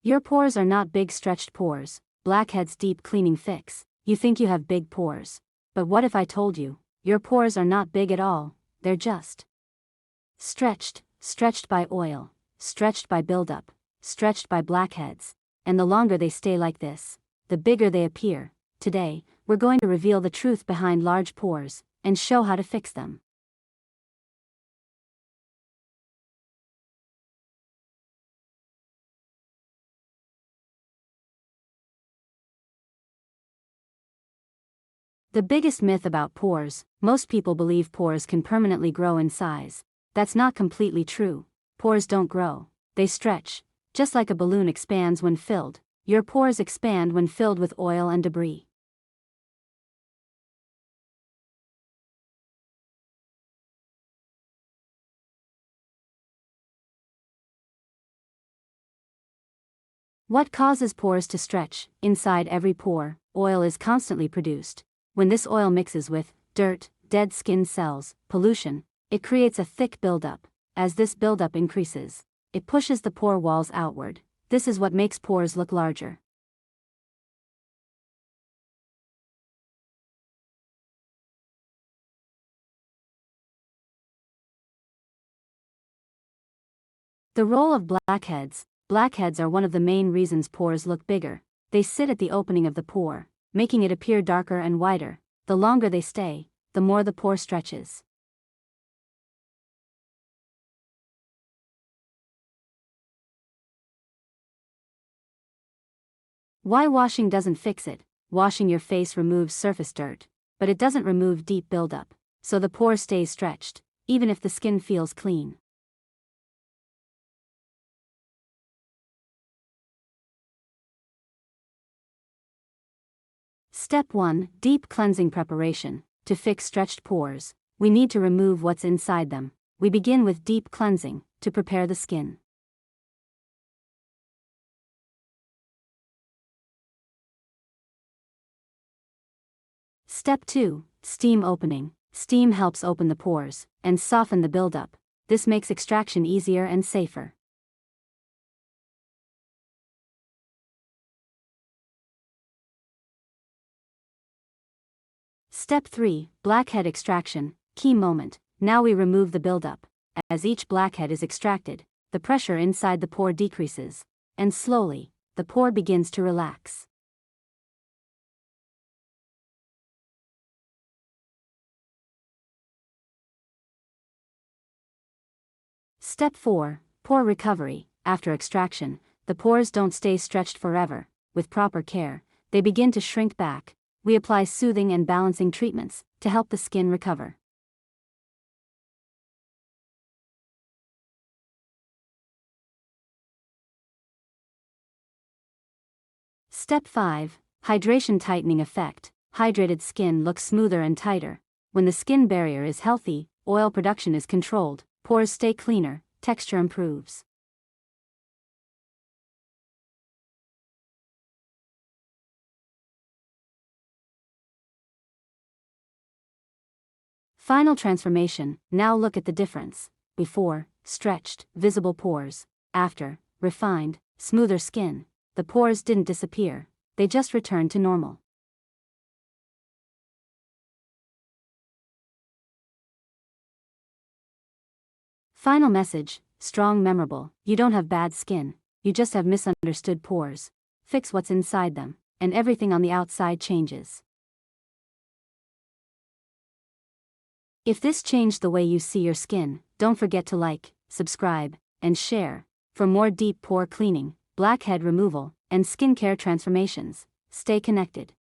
Your pores are not big stretched pores, Blackhead's deep cleaning fix. You think you have big pores. But what if I told you, your pores are not big at all, they're just stretched by oil, stretched by buildup, stretched by blackheads, and the longer they stay like this, the bigger they appear. Today, we're going to reveal the truth behind large pores, and show how to fix them. The biggest myth about pores: most people believe pores can permanently grow in size. That's not completely true. Pores don't grow, they stretch. Just like a balloon expands when filled, your pores expand when filled with oil and debris. What causes pores to stretch? Inside every pore, oil is constantly produced. When this oil mixes with dirt, dead skin cells, pollution, it creates a thick buildup. As this buildup increases, it pushes the pore walls outward. This is what makes pores look larger. The role of blackheads. Blackheads are one of the main reasons pores look bigger. They sit at the opening of the pore, making it appear darker and wider. The longer they stay, the more the pore stretches. Why washing doesn't fix it? Washing your face removes surface dirt, but it doesn't remove deep buildup, so the pore stays stretched, even if the skin feels clean. Step 1. Deep cleansing preparation. To fix stretched pores, we need to remove what's inside them. We begin with deep cleansing, to prepare the skin. Step 2. Steam opening. Steam helps open the pores and soften the buildup. This makes extraction easier and safer. Step 3. Blackhead extraction. Key moment. Now we remove the buildup. As each blackhead is extracted, the pressure inside the pore decreases, and slowly, the pore begins to relax. Step 4. Pore recovery. After extraction, the pores don't stay stretched forever. With proper care, they begin to shrink back. We apply soothing and balancing treatments to help the skin recover. Step 5. Hydration tightening effect. Hydrated skin looks smoother and tighter. When the skin barrier is healthy, oil production is controlled, pores stay cleaner, texture improves. Final transformation. Now look at the difference. Before, stretched, visible pores. After, refined, smoother skin. The pores didn't disappear, they just returned to normal. Final message: strong, memorable. You don't have bad skin, you just have misunderstood pores. Fix what's inside them, and everything on the outside changes. If this changed the way you see your skin, don't forget to like, subscribe, and share. For more deep pore cleaning, blackhead removal, and skincare transformations, stay connected.